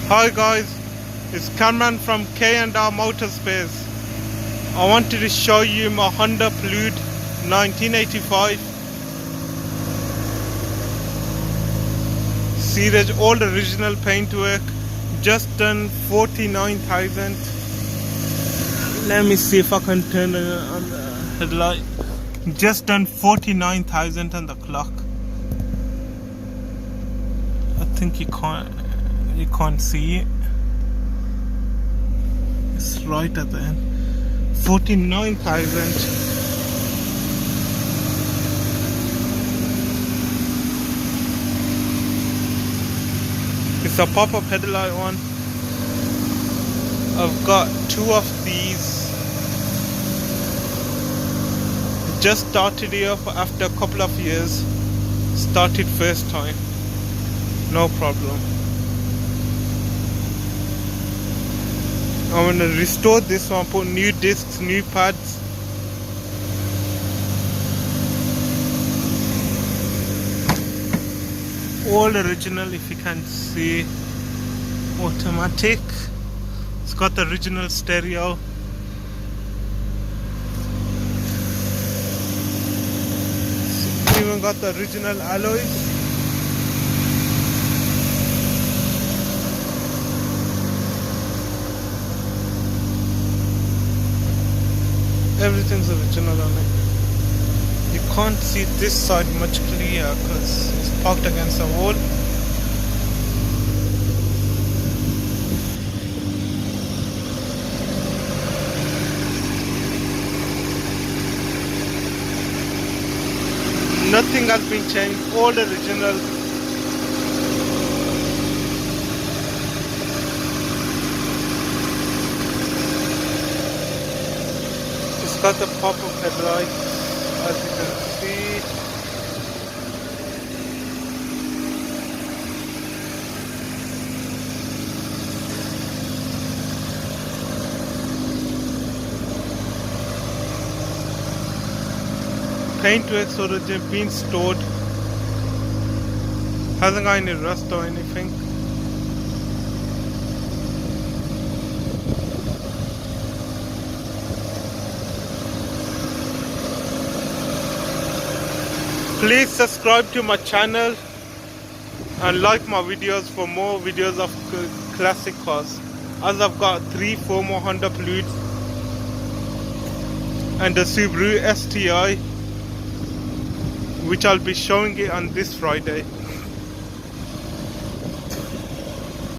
Hi guys, it's Cameron from K&R Motorspace. I wanted to show you my Honda Prelude 1985. See, there's all original paintwork, just done 49,000. Let me see if I can turn it on the headlight. Just done 49,000 on the clock. I think you can't see it. It's right at the end. 49,000. It's a pop-up headlight one. I've got two of these. Just started here after a couple of years. Started first time. No problem. I'm gonna restore this one, put new discs, new pads. All original, if you can see. Automatic. It's got the original stereo. It's even got the original alloys. Everything's original on it. You can't see this side much clear because it's parked against the wall. Nothing has been changed, all original. It's got the pop-up headlight, as you can see. Paintwork's already been stored. Hasn't got any rust or anything. Please subscribe to my channel and like my videos for more videos of classic cars, as I've got 3-4 more Honda Preludes and the Subaru STI, which I'll be showing it on this Friday.